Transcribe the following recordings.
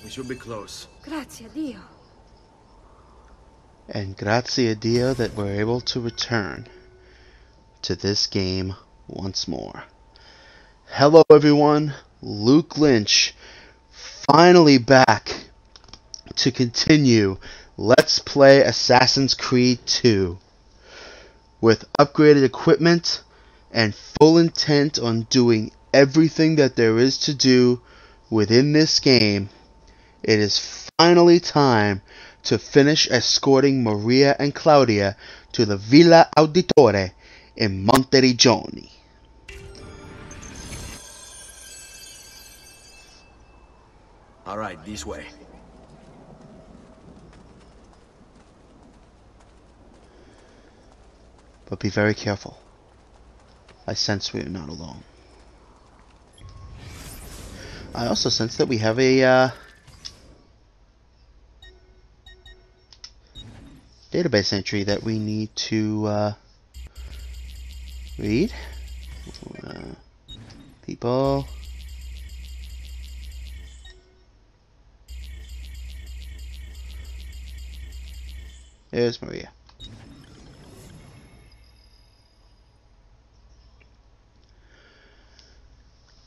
We should be close. Grazie a Dio. And grazie a Dio that we're able to return to this game once more. Hello everyone, Luke Lynch, finally back to continue Let's Play Assassin's Creed 2 with upgraded equipment and full intent on doing everything that there is to do within this game. It is finally time to finish escorting Maria and Claudia to the Villa Auditore in Monteriggioni. All right, this way. But be very careful. I sense we are not alone. I also sense that we have a database entry that we need to read. People. There's Maria.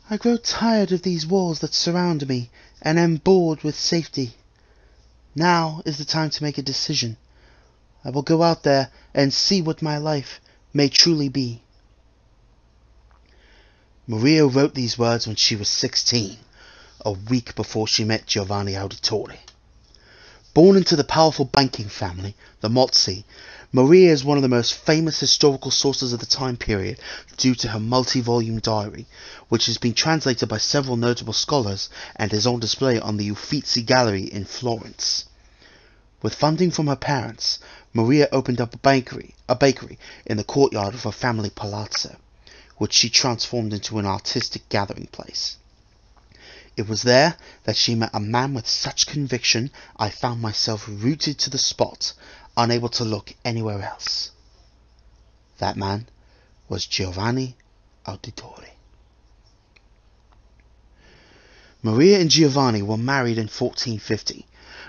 I grow tired of these walls that surround me, and am bored with safety. Now is the time to make a decision. I will go out there and see what my life may truly be. Maria wrote these words when she was 16, a week before she met Giovanni Auditore. Born into the powerful banking family, the Mozzi, Maria is one of the most famous historical sources of the time period due to her multi-volume diary, which has been translated by several notable scholars and is on display on the Uffizi Gallery in Florence. With funding from her parents, Maria opened up a bakery in the courtyard of her family palazzo, which she transformed into an artistic gathering place. It was there that she met a man with such conviction I found myself rooted to the spot, unable to look anywhere else. That man was Giovanni Auditore. Maria and Giovanni were married in 1450.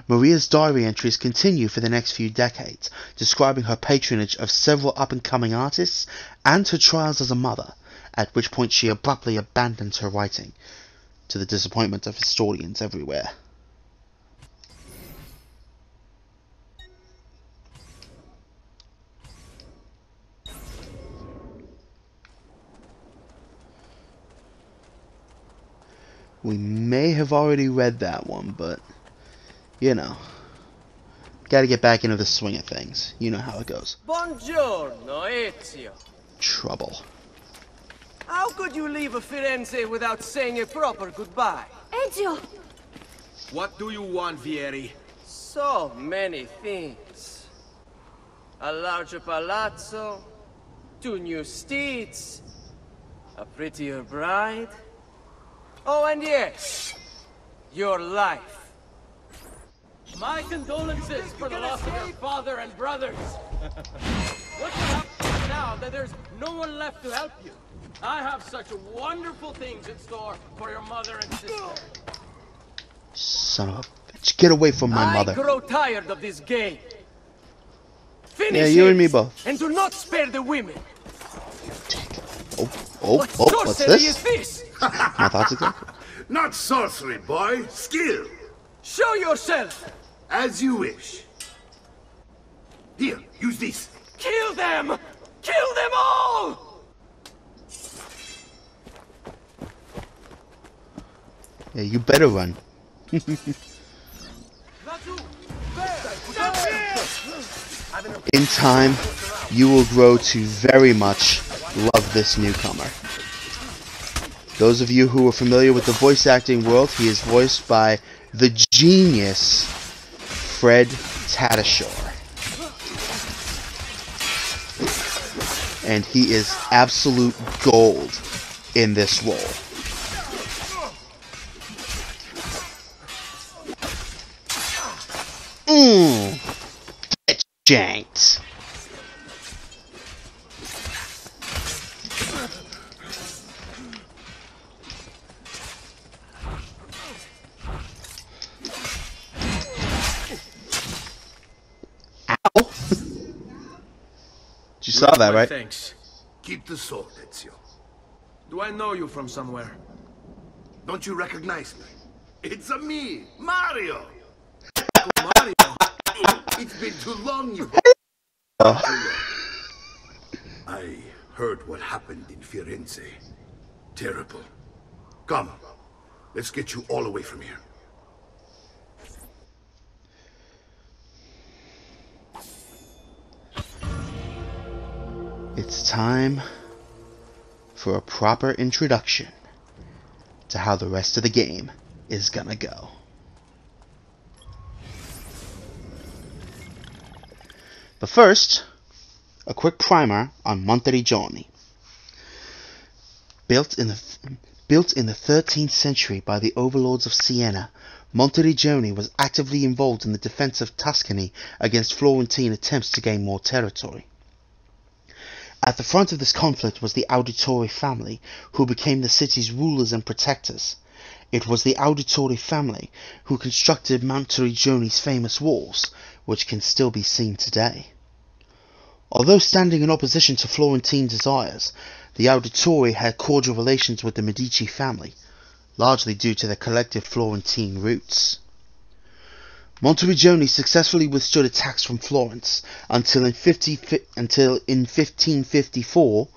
Maria's diary entries continue for the next few decades, describing her patronage of several up-and-coming artists and her trials as a mother, at which point she abruptly abandoned her writing, to the disappointment of historians everywhere. We may have already read that one, but, you know, gotta get back into the swing of things. You know how it goes. Buongiorno, Ezio. Trouble. How could you leave Firenze without saying a proper goodbye? Ezio! What do you want, Vieri? So many things. A larger palazzo, 2 new steeds, a prettier bride. Oh, and yes, your life. My condolences for the loss of your father and brothers. What will happen now that there's no one left to help you? I have such wonderful things in store for your mother and sister. Son of a bitch. Get away from my mother. I grow tired of this game. Finish Yeah, you and me it, both. and do not spare the women. What what's sorcery this? is this? My thoughts exactly. Not sorcery, boy. Skill. Show yourself. As you wish. Here, use this. Kill them! Kill them all! Yeah, you better run. In time, you will grow to very much love this newcomer. Those of you who are familiar with the voice acting world, he is voiced by the genius Fred Tatasciore. And he is absolute gold in this role. Get janked. saw that, right? Thanks. Keep the sword, Ezio. Do I know you from somewhere? Don't you recognize me? It's a me, Mario! Mario. It's been too long, you... I heard what happened in Firenze. Terrible. Come, let's get you all away from here. It's time for a proper introduction to how the rest of the game is gonna go. But first, a quick primer on Monteriggioni. Built in the 13th century by the overlords of Siena, Monteriggioni was actively involved in the defense of Tuscany against Florentine attempts to gain more territory. At the front of this conflict was the Auditore family, who became the city's rulers and protectors. It was the Auditore family who constructed Monteriggioni's famous walls, which can still be seen today. Although standing in opposition to Florentine desires, the Auditore had cordial relations with the Medici family, largely due to their collective Florentine roots. Monteriggioni successfully withstood attacks from Florence until in 1554,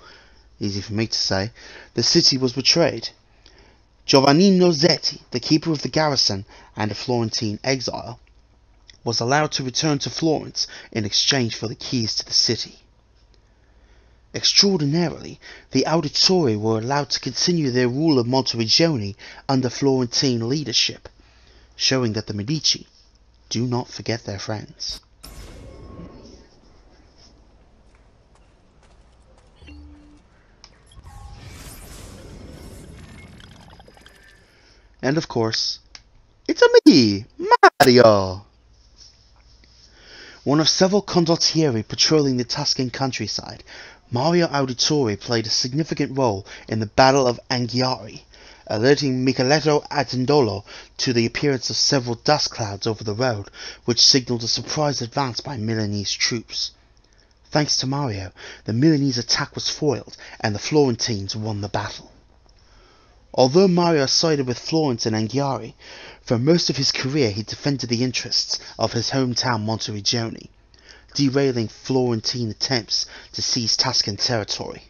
easy for me to say, the city was betrayed. Giovannino Zetti, the keeper of the garrison and a Florentine exile, was allowed to return to Florence in exchange for the keys to the city. Extraordinarily, the Auditore were allowed to continue their rule of Monteriggioni under Florentine leadership, showing that the Medici do not forget their friends. And of course, it's a me, Mario! One of several condottieri patrolling the Tuscan countryside, Mario Auditore played a significant role in the Battle of Anghiari, alerting Micheletto Attendolo to the appearance of several dust clouds over the road, which signaled a surprise advance by Milanese troops. Thanks to Mario, the Milanese attack was foiled, and the Florentines won the battle. Although Mario sided with Florence and Anghiari, for most of his career he defended the interests of his hometown Monteriggioni, derailing Florentine attempts to seize Tuscan territory.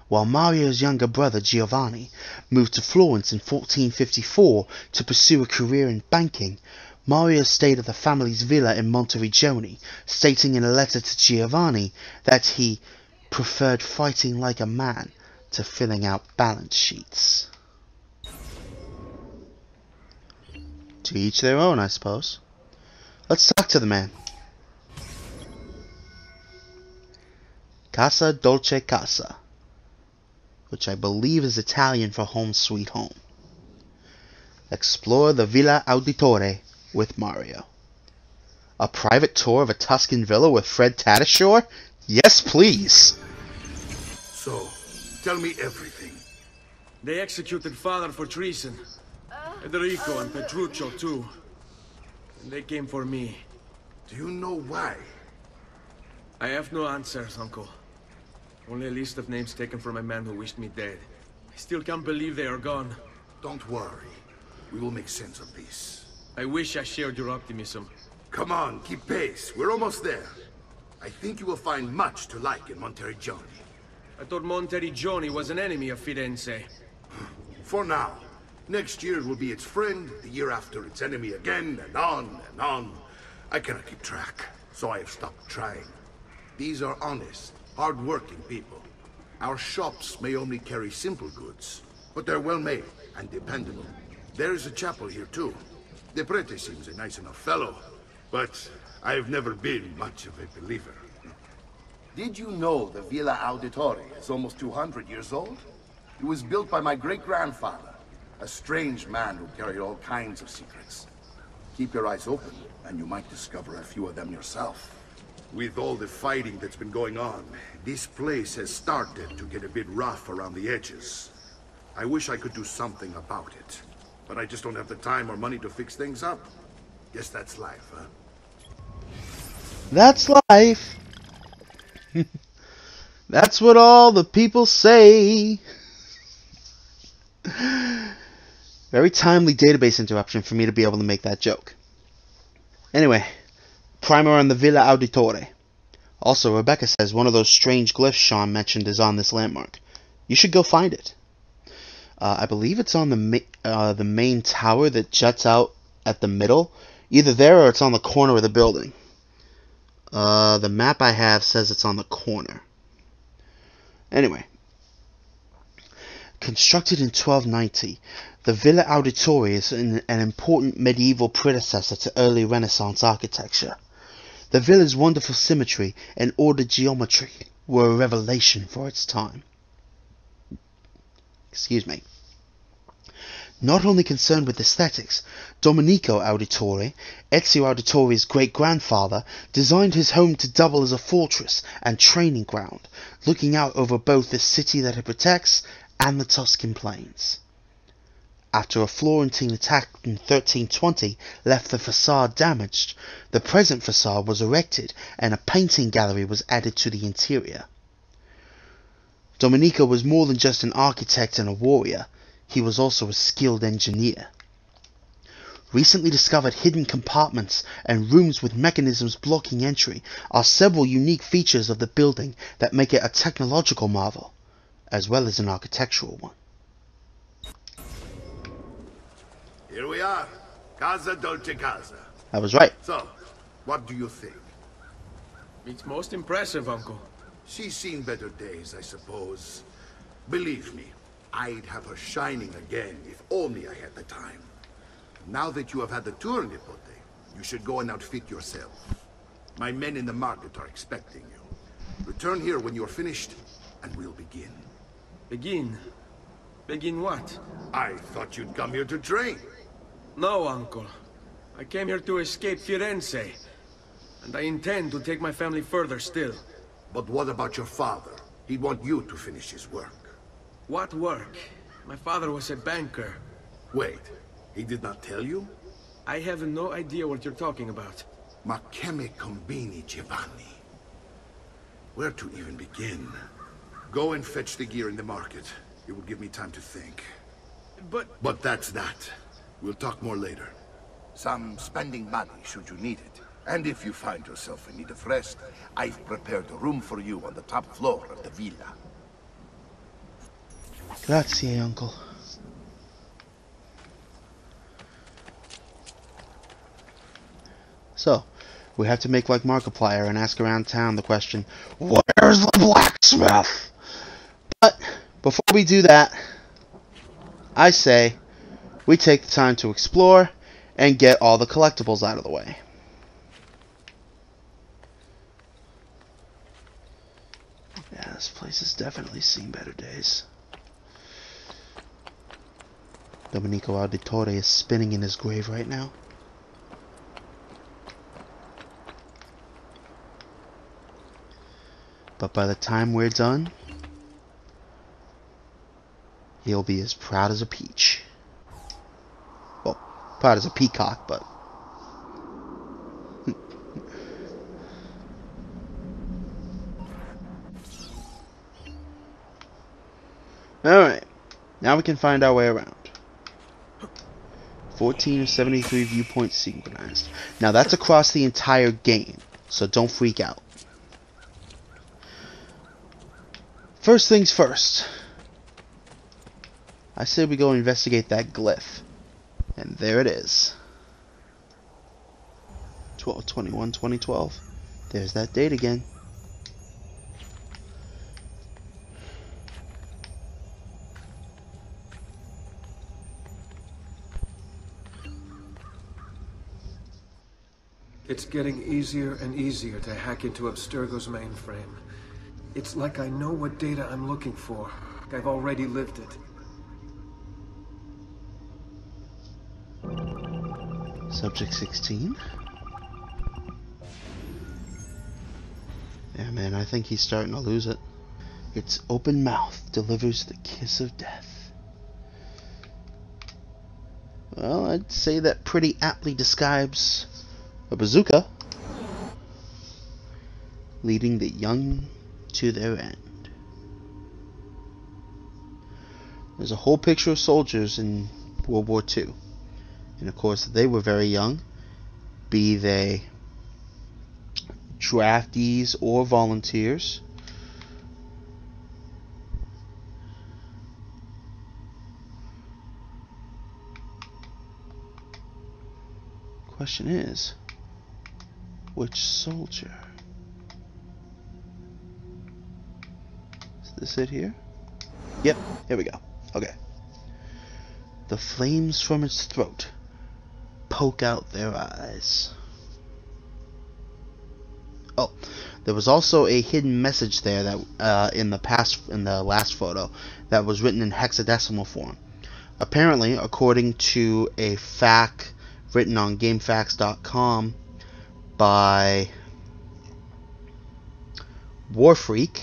While Mario's younger brother Giovanni moved to Florence in 1454 to pursue a career in banking, Mario stayed at the family's villa in Monteriggioni, stating in a letter to Giovanni that he preferred fighting like a man to filling out balance sheets. To each their own, I suppose. Let's talk to the man. Casa Dolce Casa, which I believe is Italian for home sweet home. Explore the Villa Auditore with Mario. A private tour of a Tuscan villa with Fred Tatasciore? Yes, please! So, tell me everything. They executed father for treason. Federico and Petruccio too. And they came for me. Do you know why? I have no answers, uncle. Only a list of names taken from a man who wished me dead. I still can't believe they are gone. Don't worry. We will make sense of this. I wish I shared your optimism. Come on, keep pace. We're almost there. I think you will find much to like in Monteriggioni. I thought Monteriggioni was an enemy of Firenze. For now. Next year it will be its friend, the year after its enemy again, and on and on. I cannot keep track, so I have stopped trying. These are honest, hard-working people. Our shops may only carry simple goods, but they're well-made and dependable. There is a chapel here too. The prete seems a nice enough fellow, but I have never been much of a believer. Did you know the Villa Auditore is almost 200 years old? It was built by my great-grandfather, a strange man who carried all kinds of secrets. Keep your eyes open, and you might discover a few of them yourself. With all the fighting that's been going on, this place has started to get a bit rough around the edges. I wish I could do something about it, but I just don't have the time or money to fix things up. Guess that's life, huh? That's life! That's what all the people say. Very timely database interruption for me to be able to make that joke. Anyway, primer on the Villa Auditore. Also, Rebecca says one of those strange glyphs Sean mentioned is on this landmark. You should go find it. I believe it's on the main tower that juts out at the middle. Either there or it's on the corner of the building. The map I have says it's on the corner. Anyway. Constructed in 1290, the Villa Auditore is an important medieval predecessor to early Renaissance architecture. The villa's wonderful symmetry and ordered geometry were a revelation for its time. Excuse me. Not only concerned with aesthetics, Domenico Auditore, Ezio Auditore's great-grandfather, designed his home to double as a fortress and training ground, looking out over both the city that it protects and the Tuscan plains. After a Florentine attack in 1320 left the facade damaged, the present facade was erected and a painting gallery was added to the interior. Domenico was more than just an architect and a warrior. He was also a skilled engineer. Recently discovered hidden compartments and rooms with mechanisms blocking entry are several unique features of the building that make it a technological marvel, as well as an architectural one. Here we are. Casa Dolce Casa. I was right. So, what do you think? It's most impressive, Uncle. She's seen better days, I suppose. Believe me, I'd have her shining again if only I had the time. Now that you have had the tour, Nipote, you should go and outfit yourself. My men in the market are expecting you. Return here when you're finished, and we'll begin. Begin? Begin what? I thought you'd come here to train. No, Uncle. I came here to escape Firenze. And I intend to take my family further still. But what about your father? He'd want you to finish his work. What work? My father was a banker. Wait, he did not tell you? I have no idea what you're talking about. Ma che me combini, Giovanni? Where to even begin? Go and fetch the gear in the market. It will give me time to think. But that's that. We'll talk more later. Some spending money should you need it. And if you find yourself in need of rest, I've prepared a room for you on the top floor of the villa. Grazie, Uncle. So, we have to make like Markiplier and ask around town the question, where's the blacksmith? But, before we do that, I say, we take the time to explore and get all the collectibles out of the way. Yeah, this place has definitely seen better days. Domenico Auditore is spinning in his grave right now. But by the time we're done, he'll be as proud as a peach. Well, proud as a peacock, but... Alright, now we can find our way around. 14 of 73 viewpoints synchronized. Now that's across the entire game, so don't freak out. First things first. I say we go investigate that glyph. And there it is. 12/21/2012. There's that date again. It's getting easier and easier to hack into Abstergo's mainframe. It's like I know what data I'm looking for. Like I've already lived it. Subject 16. Yeah, man, I think he's starting to lose it. Its open mouth delivers the kiss of death. Well, I'd say that pretty aptly describes a bazooka leading the young to their end. There's a whole picture of soldiers in World War II. And of course, they were very young, be they draftees or volunteers. Question is, which soldier? Is this it here? Yep, here we go. Okay. The flames from its throat poke out their eyes. Oh, there was also a hidden message there that in the last photo that was written in hexadecimal form. Apparently, according to a FAQ written on GameFAQs.com by Warfreak,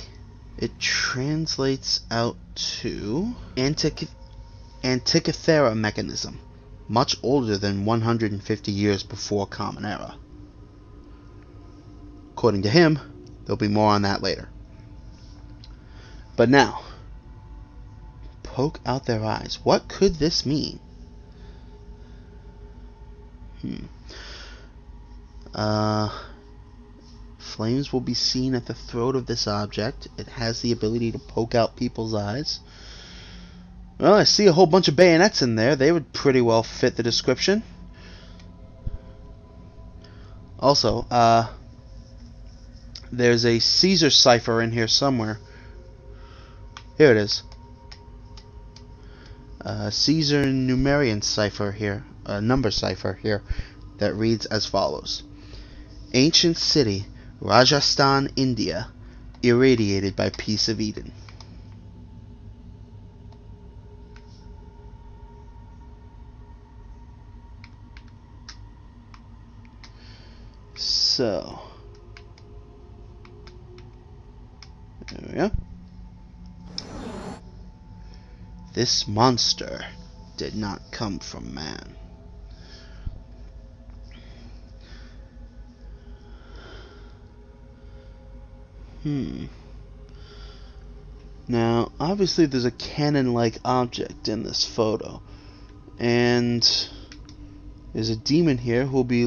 it translates out to Antikythera mechanism, much older than 150 years before Common Era. According to him, there'll be more on that later. But now, poke out their eyes. What could this mean? Flames will be seen at the throat of this object. It has the ability to poke out people's eyes. Well, I see a whole bunch of bayonets in there. They would pretty well fit the description. Also, there's a Caesar cipher in here somewhere. Here it is. Caesar Numerian cipher here, number cipher here, that reads as follows: Ancient city, Rajasthan, India, irradiated by Peace of Eden. So, there we go. This monster did not come from man. Now, obviously there's a cannon-like object in this photo. And there's a demon here who'll be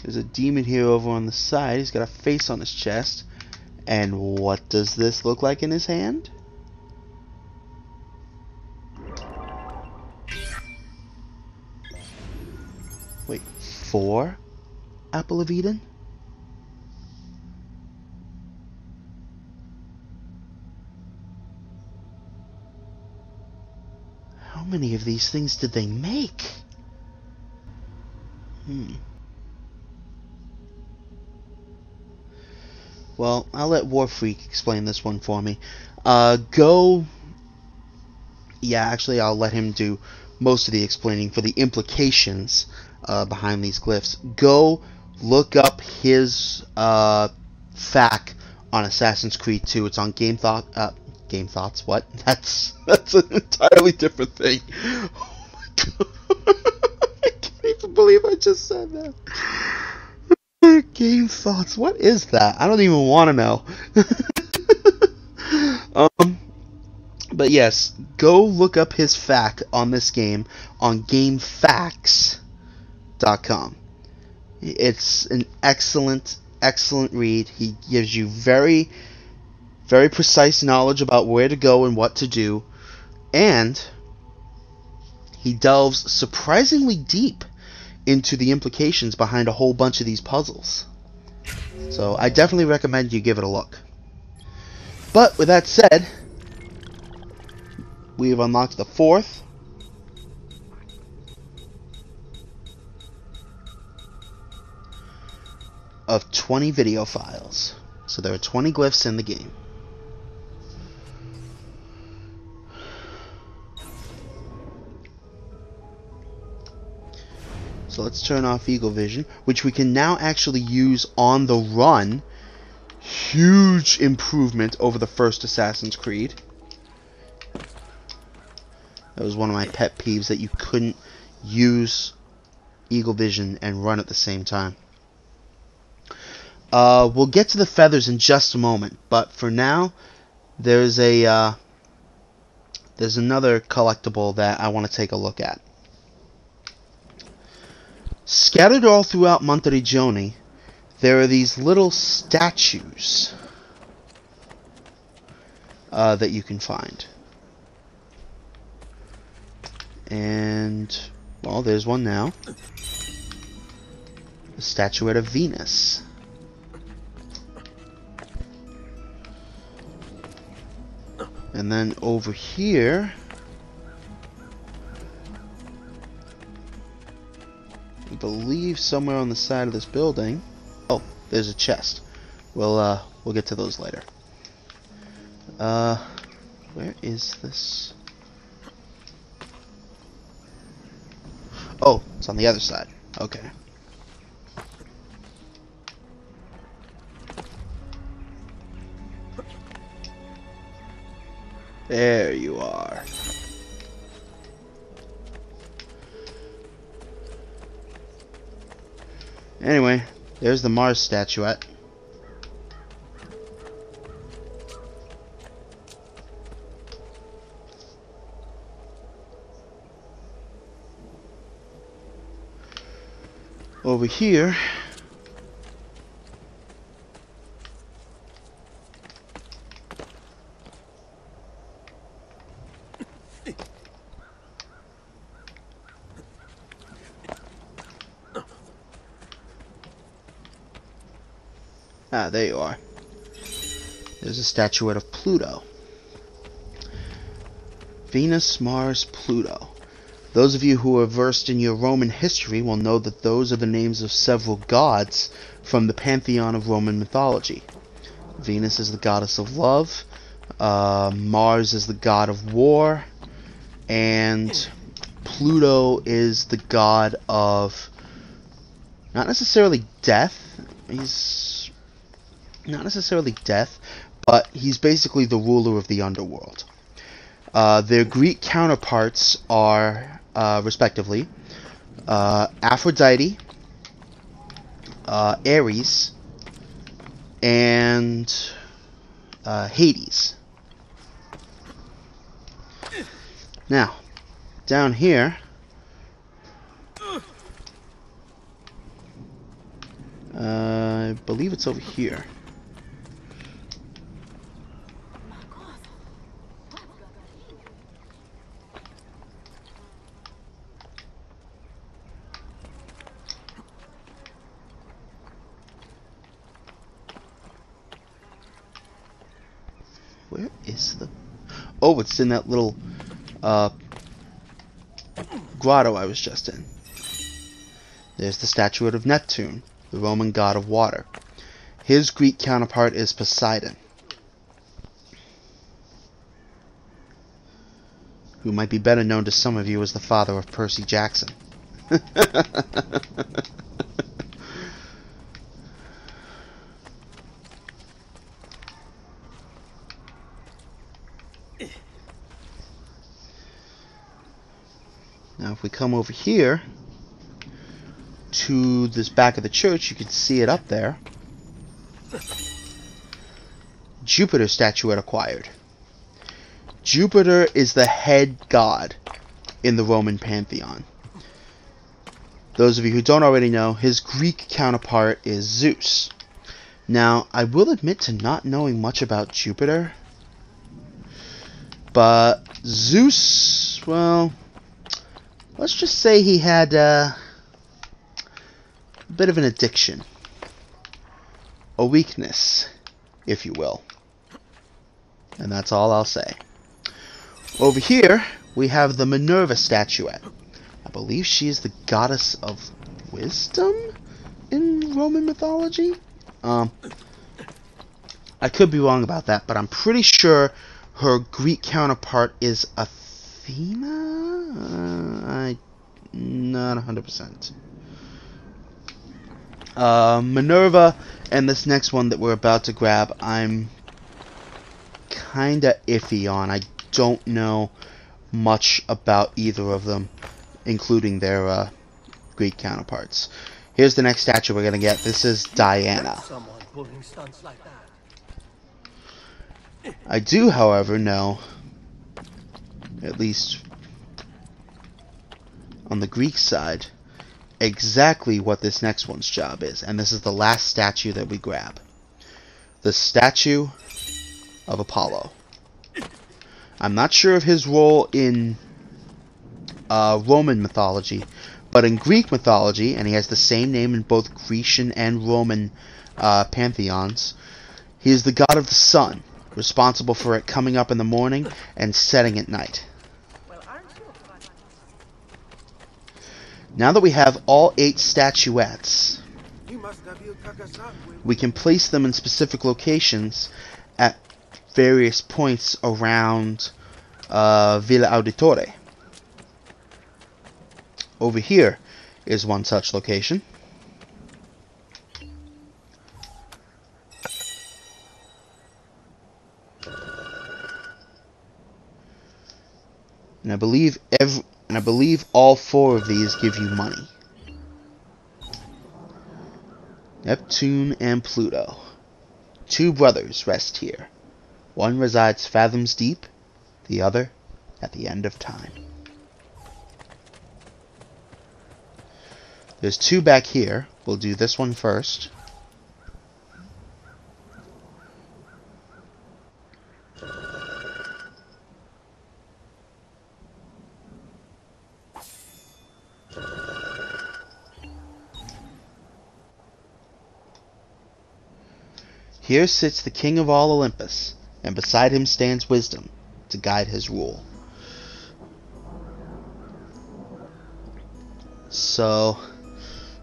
There's a demon here over on the side. He's got a face on his chest. And what does this look like in his hand? Wait, 4 Apple of Eden? How many of these things did they make? Well, I'll let Warfreak explain this one for me. Yeah, actually, I'll let him do most of the explaining for the implications behind these glyphs. Go look up his FAQ on Assassin's Creed 2. It's on Game Thoughts. What? That's an entirely different thing. Oh my god! I can't even believe I just said that. Game Thoughts. What is that? I don't even want to know. But yes, go look up his FAQ on this game on GameFAQs.com. It's an excellent read. He gives you very, very precise knowledge about where to go and what to do, and he delves surprisingly deep into the implications behind a whole bunch of these puzzles. So I definitely recommend you give it a look. But with that said, we have unlocked the 4th of 20 video files. So there are 20 glyphs in the game. So let's turn off Eagle Vision, which we can now actually use on the run. Huge improvement over the first Assassin's Creed. That was one of my pet peeves, that you couldn't use Eagle Vision and run at the same time. We'll get to the feathers in just a moment, but for now, there's another collectible that I want to take a look at. Scattered all throughout Monteriggioni, there are these little statues that you can find. And, well, there's one now. The statuette of Venus. And then over here, I believe somewhere on the side of this building. Oh, there's a chest. We'll get to those later. Where is this? Oh, it's on the other side. Okay. There you are. Anyway, there's the Mars statuette. Over here, there you are. There's a statuette of Pluto. Venus, Mars, Pluto. Those of you who are versed in your Roman history will know that those are the names of several gods from the pantheon of Roman mythology. Venus is the goddess of love, Mars is the god of war, and Pluto is the god of not necessarily death. He's not necessarily death, but he's basically the ruler of the underworld. Their Greek counterparts are, respectively, Aphrodite, Ares, and Hades. Now, down here, I believe it's over here. Where is the... Oh, it's in that little grotto I was just in. There's the statuette of Neptune, the Roman god of water. His Greek counterpart is Poseidon, who might be better known to some of you as the father of Percy Jackson. Now if we come over here to this back of the church, you can see it up there. Jupiter statuette acquired. Jupiter is the head god in the Roman pantheon. Those of you who don't already know, his Greek counterpart is Zeus. Now, I will admit to not knowing much about Jupiter, but Zeus, well, let's just say he had a bit of an addiction. A weakness, if you will. And that's all I'll say. Over here, we have the Minerva statuette. I believe she is the goddess of wisdom in Roman mythology? I could be wrong about that, but I'm pretty sure her Greek counterpart is Athena? I'm not 100%. Minerva and this next one that we're about to grab, I'm kinda iffy on. I don't know much about either of them, including their Greek counterparts. Here's the next statue we're gonna get. This is Diana. Someone pulling stunts like that. I do, however, know, at least on the Greek side, exactly what this next one's job is. And this is the last statue that we grab. The statue of Apollo. I'm not sure of his role in Roman mythology, but in Greek mythology, and he has the same name in both Grecian and Roman pantheons, he is the god of the sun, responsible for it coming up in the morning and setting at night. Now that we have all 8 statuettes, we can place them in specific locations at various points around Villa Auditore. Over here is one such location. And I believe all 4 of these give you money. Neptune and Pluto. 2 brothers rest here. One resides fathoms deep, the other at the end of time. There's 2 back here. We'll do this one first. Here sits the king of all Olympus, and beside him stands wisdom to guide his rule. So,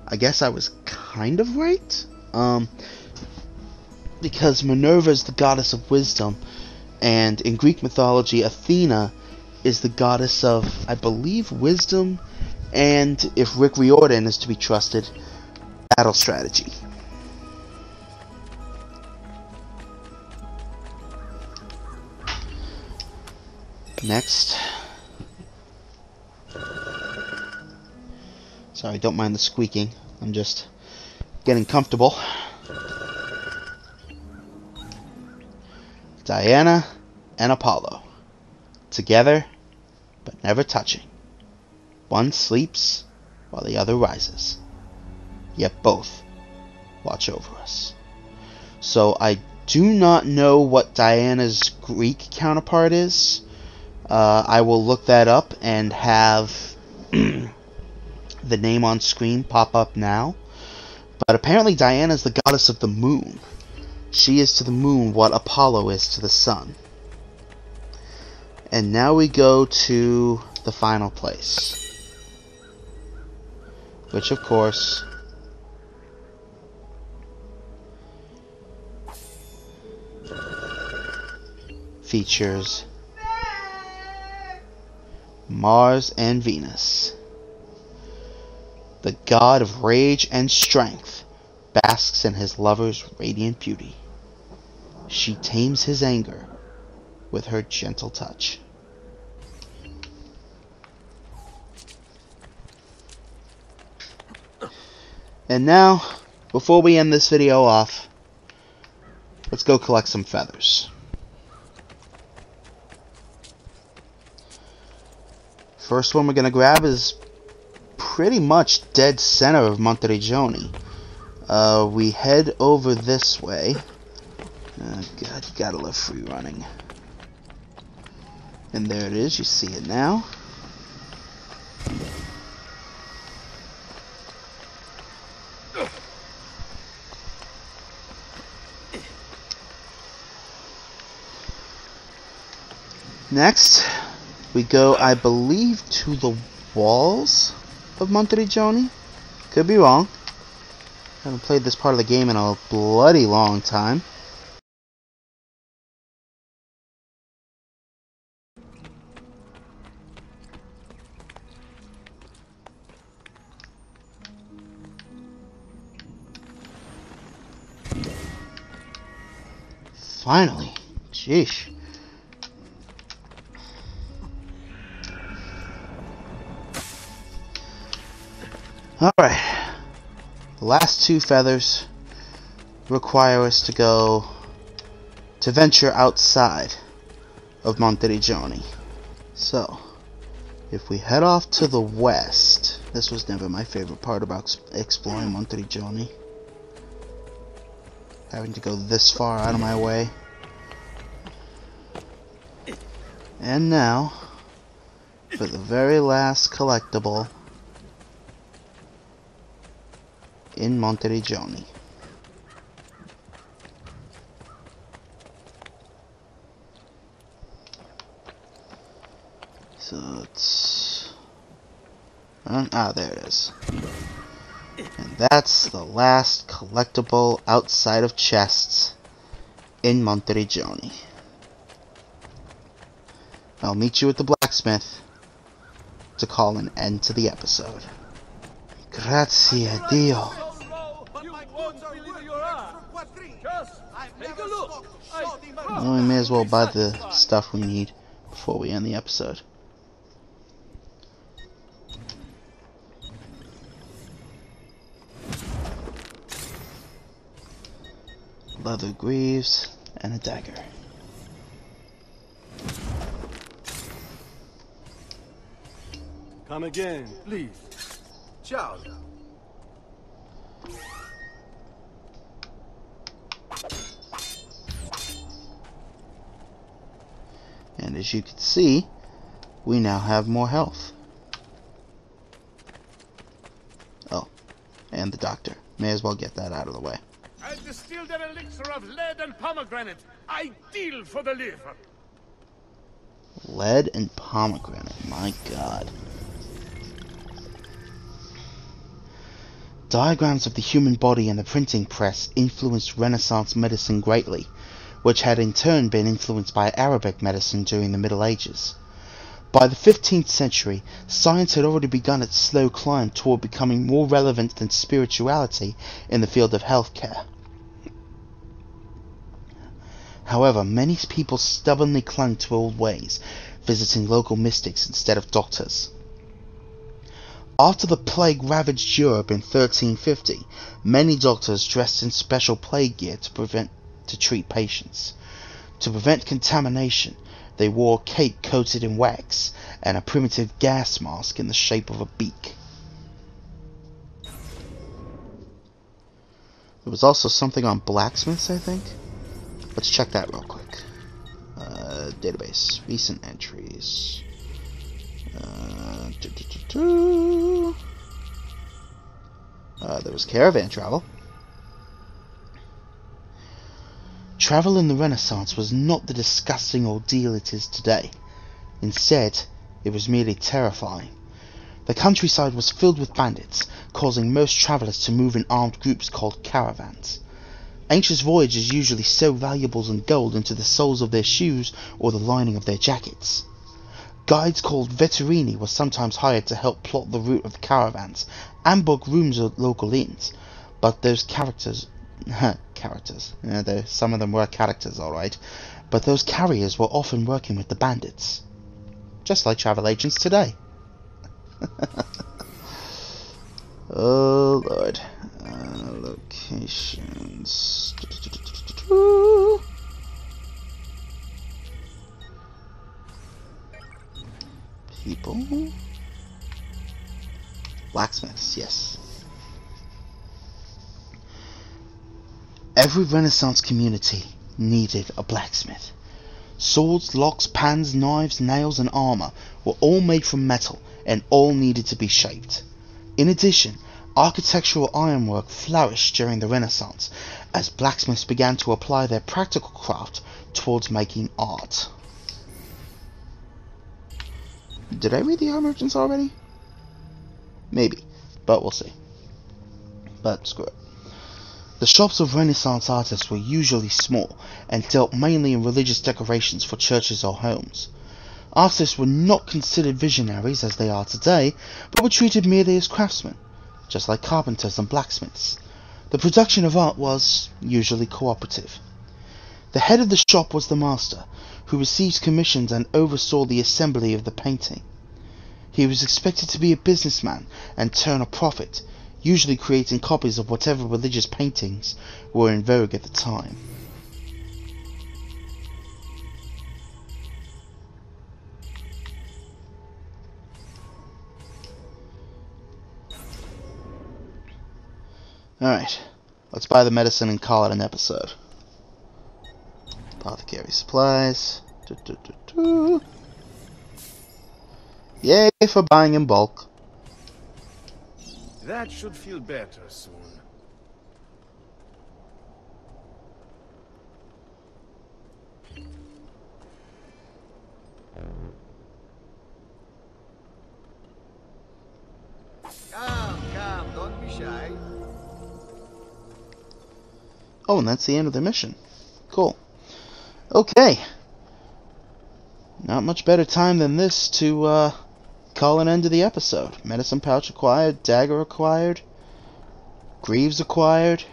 I guess I was kind of right, because Minerva is the goddess of wisdom, and in Greek mythology, Athena is the goddess of, I believe, wisdom, and if Rick Riordan is to be trusted, battle strategy. Next. Sorry, don't mind the squeaking. I'm just getting comfortable. Diana and Apollo. Together, but never touching. One sleeps while the other rises. Yet both watch over us. So I do not know what Diana's Greek counterpart is. I will look that up and have the name on screen pop up now. But apparently Diana is the goddess of the moon. She is to the moon what Apollo is to the sun. And now we go to the final place, which of course features Mars and Venus. The god of rage and strength basks in his lover's radiant beauty. She tames his anger with her gentle touch. And now, before we end this video off, let's go collect some feathers. First one we're going to grab is pretty much dead center of Monteriggioni. We head over this way. God, you gotta love free running. And there it is, you see it now. Next, we go, I believe, to the walls of Monteriggioni. Could be wrong. Haven't played this part of the game in a bloody long time. Finally. Sheesh. Alright. The last 2 feathers require us to venture outside of Monteriggioni. So, if we head off to the west, this was never my favorite part about exploring Monteriggioni. Having to go this far out of my way. And now, for the very last collectible in Monteriggioni. So it's... there it is. And that's the last collectible outside of chests in Monteriggioni. I'll meet you at the blacksmith to call an end to the episode. Grazie a Dio. Well, we may as well buy the stuff we need before we end the episode. Leather greaves and a dagger. Come again, please. Ciao. And as you can see, we now have more health. Oh, and the doctor. May as well get that out of the way. I distilled an elixir of lead and pomegranate, ideal for the liver. Lead and pomegranate, my god. Diagrams of the human body and the printing press influenced Renaissance medicine greatly, which had in turn been influenced by Arabic medicine during the Middle Ages. By the 15th century, science had already begun its slow climb toward becoming more relevant than spirituality in the field of healthcare. However, many people stubbornly clung to old ways, visiting local mystics instead of doctors. After the plague ravaged Europe in 1350, many doctors dressed in special plague gear to treat patients. To prevent contamination, they wore a cape coated in wax and a primitive gas mask in the shape of a beak. There was also something on blacksmiths, I think. Let's check that real quick. Database, recent entries. There was caravan travel. Travel in the Renaissance was not the disgusting ordeal it is today. Instead, it was merely terrifying. The countryside was filled with bandits, causing most travelers to move in armed groups called caravans. Anxious voyagers usually sew valuables and gold into the soles of their shoes or the lining of their jackets. Guides called vetturini were sometimes hired to help plot the route of the caravans and book rooms at local inns, but those some of them were characters, alright, but those carriers were often working with the bandits. Just like travel agents today. Oh lord. Locations. People. Blacksmiths, yes. Every Renaissance community needed a blacksmith. Swords, locks, pans, knives, nails, and armor were all made from metal and all needed to be shaped. In addition, architectural ironwork flourished during the Renaissance as blacksmiths began to apply their practical craft towards making art. Did I read the art merchants already? Maybe, but we'll see. But screw it. The shops of Renaissance artists were usually small and dealt mainly in religious decorations for churches or homes. Artists were not considered visionaries as they are today, but were treated merely as craftsmen, just like carpenters and blacksmiths. The production of art was usually cooperative. The head of the shop was the master, who received commissions and oversaw the assembly of the painting. He was expected to be a businessman and turn a profit, usually creating copies of whatever religious paintings were in vogue at the time. Alright, let's buy the medicine and call it an episode. Apothecary supplies. Yay for buying in bulk. That should feel better soon. Come, don't be shy. Oh, and that's the end of the mission. Cool. Okay. Not much better time than this to call an end to the episode. Medicine pouch acquired, dagger acquired, greaves acquired,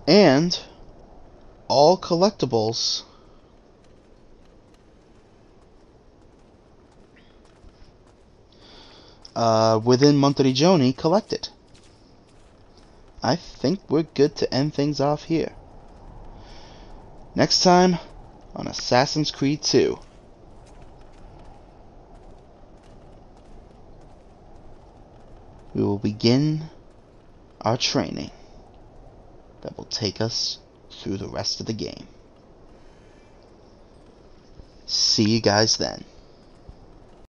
and all collectibles within Monteriggioni collected. I think we're good to end things off here. Next time on Assassin's Creed 2. We will begin our training that will take us through the rest of the game. See you guys then.